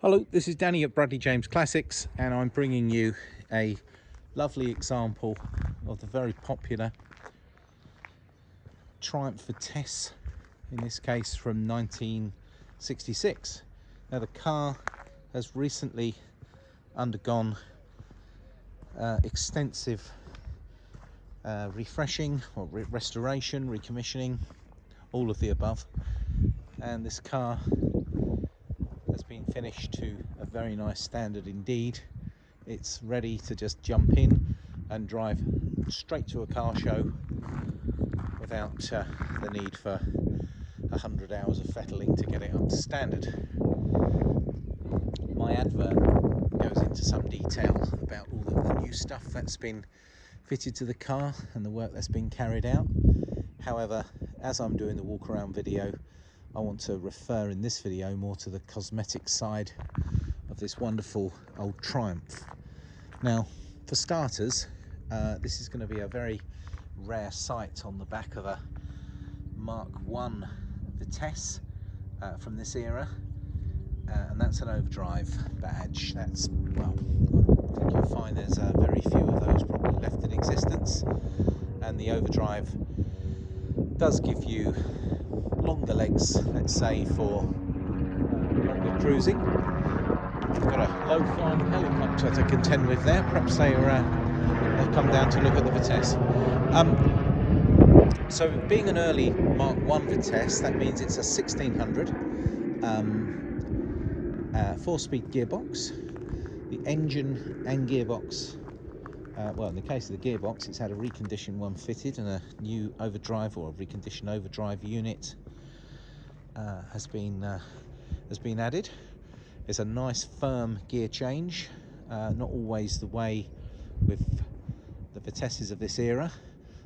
Hello, this is Danny at Bradley James Classics, and I'm bringing you a lovely example of the very popular Triumph Vitesse, in this case from 1966. Now the car has recently undergone extensive refreshing or restoration, recommissioning, all of the above, and this car has been finished to a very nice standard indeed. It's ready to just jump in and drive straight to a car show without the need for 100 hours of fettling to get it up to standard. My advert goes into some detail about all of the new stuff that's been fitted to the car and the work that's been carried out. However, as I'm doing the walk around video, I want to refer in this video more to the cosmetic side of this wonderful old Triumph. Now, for starters, this is going to be a very rare sight on the back of a Mk1 Vitesse from this era, and that's an Overdrive Badge. That's, well, I think you'll find there's very few of those probably left in existence, and the Overdrive does give you longer legs, let's say, for longer cruising. We've got a low-flying helicopter to contend with there. Perhaps they've come down to look at the Vitesse. So being an early Mark 1 Vitesse, that means it's a 1600 4-speed gearbox. The engine and gearbox, well, in the case of the gearbox, it's had a reconditioned one fitted, and a new overdrive or a reconditioned overdrive unit has been added. It's a nice firm gear change, not always the way with the Vitesses of this era.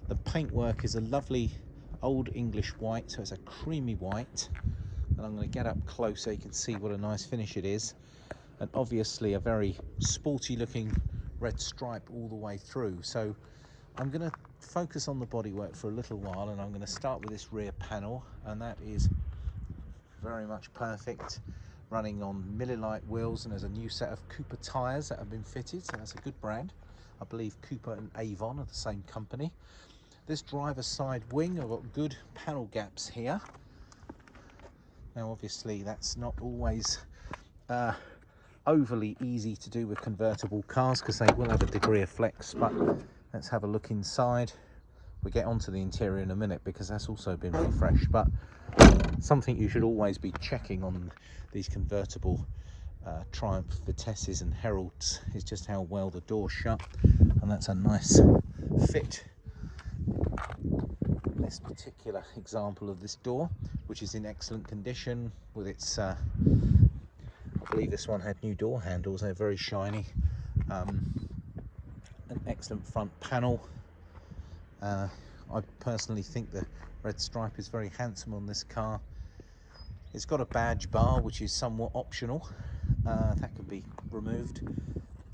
The paintwork is a lovely old English white, so it's a creamy white, and I'm going to get up close so you can see what a nice finish it is. And obviously a very sporty looking red stripe all the way through. So I'm going to focus on the bodywork for a little while, and I'm going to start with this rear panel, and that is very much perfect, running on Millilite wheels, and there's a new set of Cooper tyres that have been fitted, so that's a good brand. I believe Cooper and Avon are the same company. This driver's side wing, I've got good panel gaps here. Now obviously that's not always overly easy to do with convertible cars, because they will have a degree of flex, but let's have a look inside. We'll get onto the interior in a minute because that's also been refreshed, but something you should always be checking on these convertible Triumph Vitesses and Heralds is just how well the doors shut, and that's a nice fit. This particular example of this door, which is in excellent condition with its I believe this one had new door handles, they're very shiny. An excellent front panel. I personally think the red stripe is very handsome on this car. It's got a badge bar which is somewhat optional, that can be removed.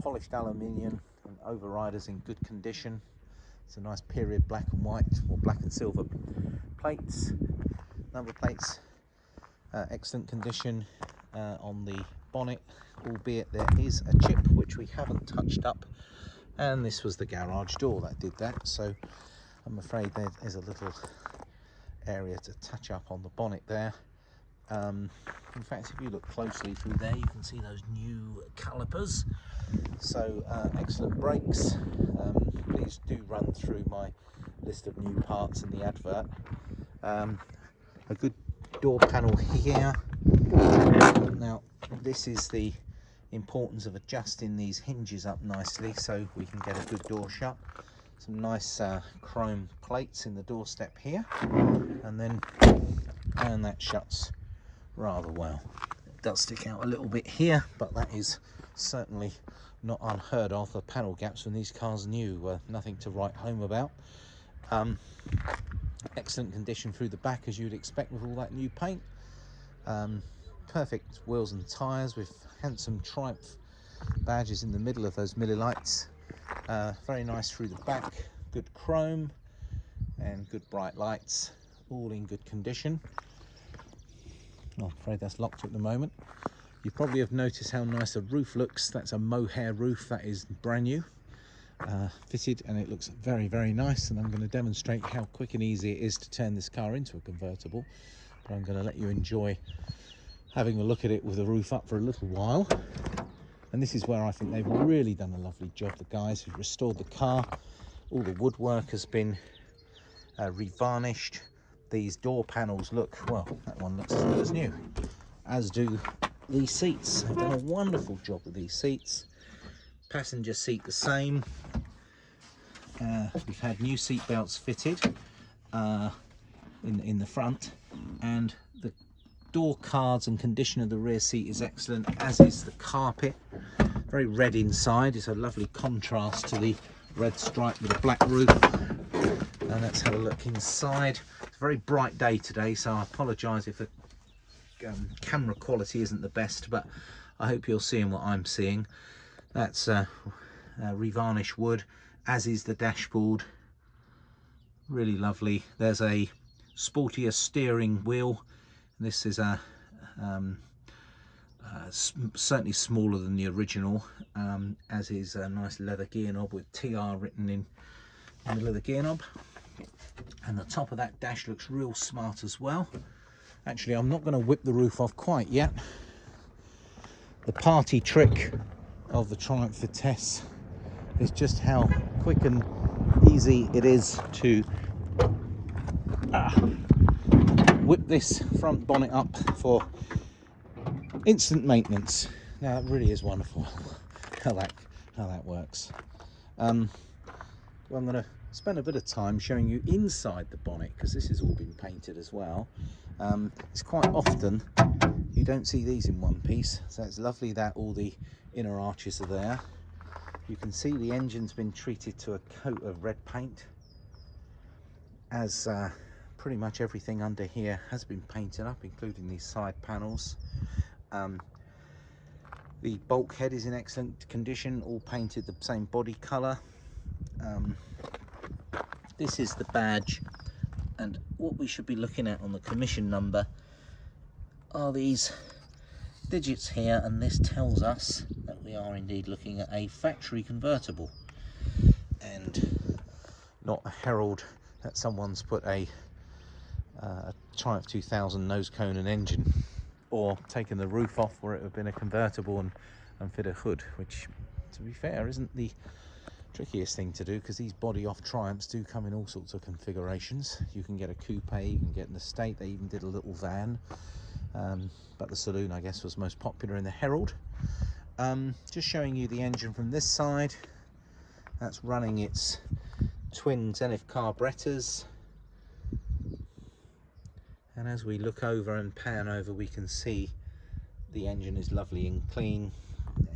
Polished aluminium and overriders in good condition. It's a nice period black and white, or black and silver plates. Number plates, excellent condition on the bonnet, albeit there is a chip which we haven't touched up, and this was the garage door that did that, so I'm afraid there is a little area to touch up on the bonnet there. In fact, if you look closely through there, you can see those new calipers. So excellent brakes. Please do run through my list of new parts in the advert. A good door panel here. Now this is the importance of adjusting these hinges up nicely so we can get a good door shut. Some nice chrome plates in the doorstep here, and that shuts rather well. It does stick out a little bit here, but that is certainly not unheard of. The panel gaps when these cars new were nothing to write home about. Excellent condition through the back, as you'd expect with all that new paint. Perfect wheels and tyres with handsome Triumph badges in the middle of those Millilites. Very nice through the back, good chrome and good bright lights, all in good condition. Oh, I'm afraid that's locked at the moment. You probably have noticed how nice the roof looks. That's a mohair roof, that is brand new, fitted, and it looks very, very nice. And I'm going to demonstrate how quick and easy it is to turn this car into a convertible. But I'm going to let you enjoy having a look at it with the roof up for a little while. And this is where I think they've really done a lovely job, the guys who've restored the car. All the woodwork has been revarnished. These door panels look, well, that one looks as good as new, as do these seats. They've done a wonderful job with these seats. Passenger seat the same. We've had new seat belts fitted in the front, and the door cards and condition of the rear seat is excellent, as is the carpet. Very red inside. It's a lovely contrast to the red stripe with a black roof. And let's have a look inside. It's a very bright day today, so I apologise if the camera quality isn't the best, but I hope you're seeing what I'm seeing. That's revarnished wood, as is the dashboard. Really lovely. There's a sportier steering wheel. This is a certainly smaller than the original, as is a nice leather gear knob with TR written in the middle of the gear knob. And the top of that dash looks real smart as well. Actually, I'm not going to whip the roof off quite yet. The party trick of the Triumph Vitesse is just how quick and easy it is to whip this front bonnet up for instant maintenance. Now it really is wonderful how that works. Well, I'm going to spend a bit of time showing you inside the bonnet, because this has all been painted as well. It's quite often you don't see these in one piece, so it's lovely that all the inner arches are there. You can see the engine's been treated to a coat of red paint, as pretty much everything under here has been painted up, including these side panels. The bulkhead is in excellent condition, all painted the same body colour. This is the badge, and what we should be looking at on the commission number are these digits here, and this tells us that we are indeed looking at a factory convertible and not a herald that someone's put a Triumph 2000 nose cone and engine, or taken the roof off where it would have been a convertible and fit a hood, which, to be fair, isn't the trickiest thing to do, because these body off Triumphs do come in all sorts of configurations. You can get a coupe, you can get an estate, they even did a little van, but the saloon, I guess, was most popular in the Herald. Just showing you the engine from this side. That's running its twin Zenith carburetors, and as we look over and pan over, we can see the engine is lovely and clean.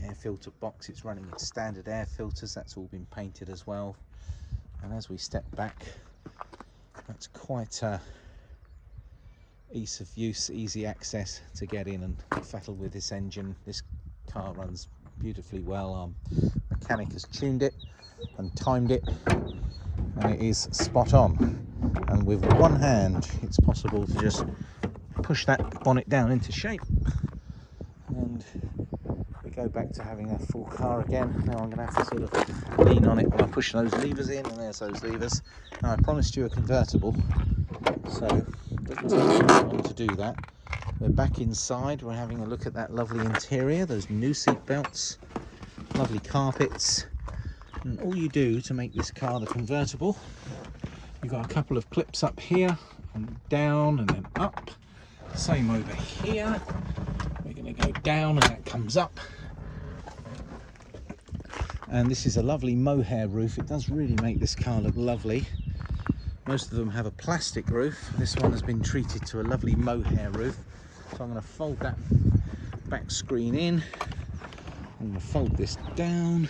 Air filter box, it's running its standard air filters, that's all been painted as well. And as we step back, that's quite ease of use, easy access to get in and fattle with this engine. This car runs beautifully well. Our mechanic has tuned it and timed it, and it is spot on. And with one hand it's possible to just push that bonnet down into shape, and we go back to having a full car again. Now I'm going to have to sort of lean on it when I push those levers in, and there's those levers. Now, I promised you a convertible, so it doesn't take long to do that. We're back inside, we're having a look at that lovely interior, those new seat belts, lovely carpets. And all you do to make this car the convertible, you've got a couple of clips up here and down and then up. Same over here. We're going to go down and that comes up. And this is a lovely mohair roof. It does really make this car look lovely. Most of them have a plastic roof. This one has been treated to a lovely mohair roof. So I'm going to fold that back screen in. I'm going to fold this down.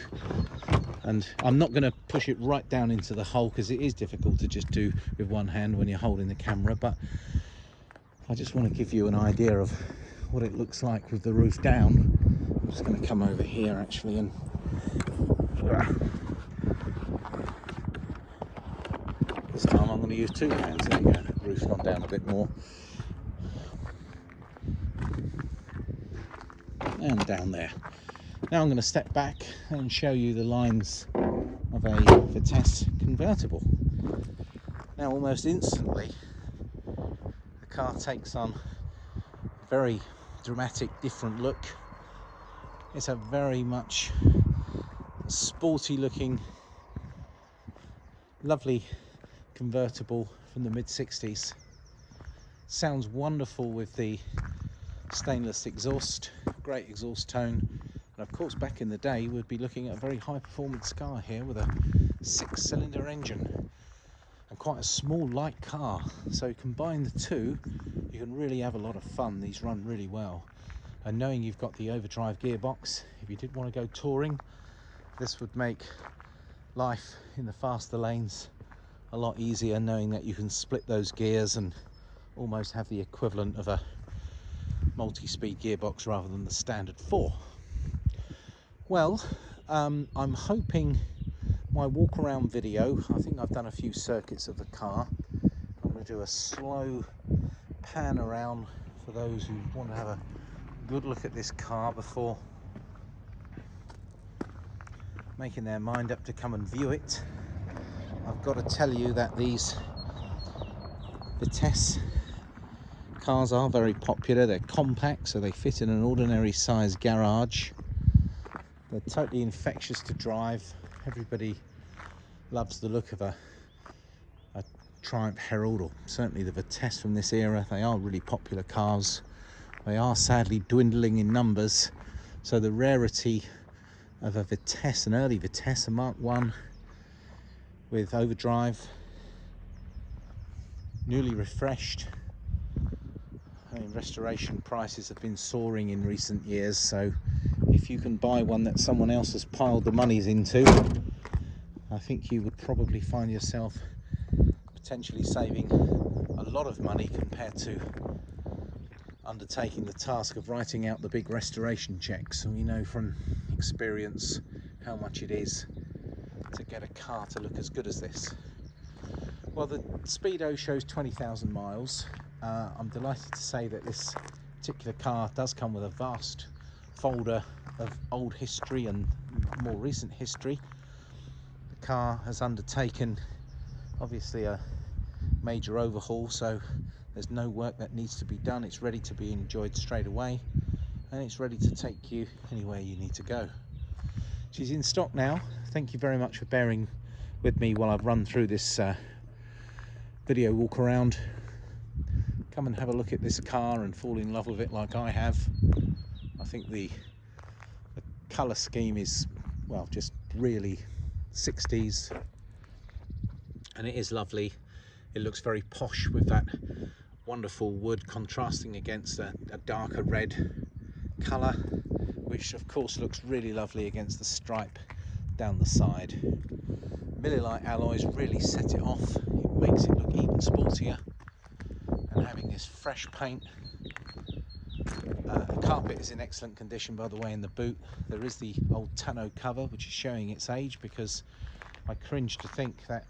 And I'm not going to push it right down into the hole, because it is difficult to just do with one hand when you're holding the camera. But I just want to give you an idea of what it looks like with the roof down. I'm just going to come over here actually, and this time I'm going to use two hands. There you go, the roof's gone down a bit more. and down there. Now I'm going to step back and show you the lines of a Vitesse convertible. Now almost instantly the car takes on a very dramatic different look. It's a very much sporty looking, lovely convertible from the mid-60s. Sounds wonderful with the stainless exhaust, great exhaust tone, and of course back in the day we'd be looking at a very high performance car here with a 6-cylinder engine and quite a small light car. So combine the two, you can really have a lot of fun. These run really well, and knowing you've got the overdrive gearbox, if you did want to go touring, this would make life in the faster lanes a lot easier, knowing that you can split those gears and almost have the equivalent of a multi-speed gearbox rather than the standard 4. Well, I'm hoping my walk around video, I think I've done a few circuits of the car. I'm going to do a slow pan around for those who want to have a good look at this car before making their mind up to come and view it. I've got to tell you that these Vitesse cars are very popular. They're compact, so they fit in an ordinary size garage. They're totally infectious to drive. Everybody loves the look of a Triumph Herald, or certainly the Vitesse from this era. They are really popular cars. They are sadly dwindling in numbers, so the rarity of a Vitesse, an early Vitesse, a Mk1 with overdrive, newly refreshed. I mean, restoration prices have been soaring in recent years, so if you can buy one that someone else has piled the monies into, I think you would probably find yourself potentially saving a lot of money compared to undertaking the task of writing out the big restoration checks. And we know from experience how much it is to get a car to look as good as this. Well, the speedo shows 20,000 miles. I'm delighted to say that this particular car does come with a vast folder of old history and more recent history. The car has undertaken obviously a major overhaul, so there's no work that needs to be done. It's ready to be enjoyed straight away, and it's ready to take you anywhere you need to go. She's in stock now. Thank you very much for bearing with me while I've run through this video walk around. Come and have a look at this car and fall in love with it like I have. I think the colour scheme is, well, just really 60s, and it is lovely. It looks very posh with that wonderful wood contrasting against a darker red colour, which of course looks really lovely against the stripe down the side. Millilite alloys really set it off. It makes it look even sportier, and having this fresh paint. The carpet is in excellent condition, by the way, in the boot. There is the old tonneau cover, which is showing its age, because I cringe to think that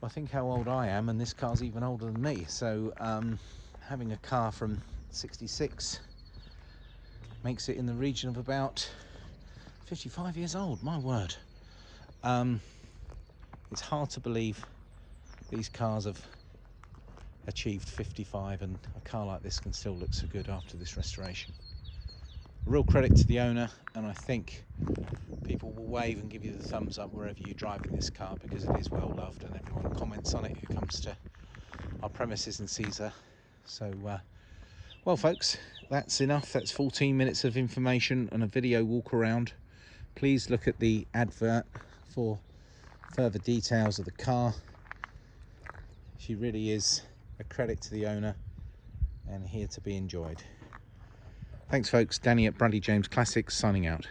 I think how old I am, and this car's even older than me. So having a car from 66 makes it in the region of about 55 years old, my word. It's hard to believe these cars have achieved 55 and a car like this can still look so good after this restoration. A real credit to the owner, and I think people will wave and give you the thumbs up wherever you drive in this car, because it is well loved and everyone comments on it who comes to our premises and sees her. So well folks, that's enough. That's 14 minutes of information and a video walk around. Please look at the advert for further details of the car. She really is a credit to the owner and here to be enjoyed. Thanks folks. Danny at Bradley James Classics signing out.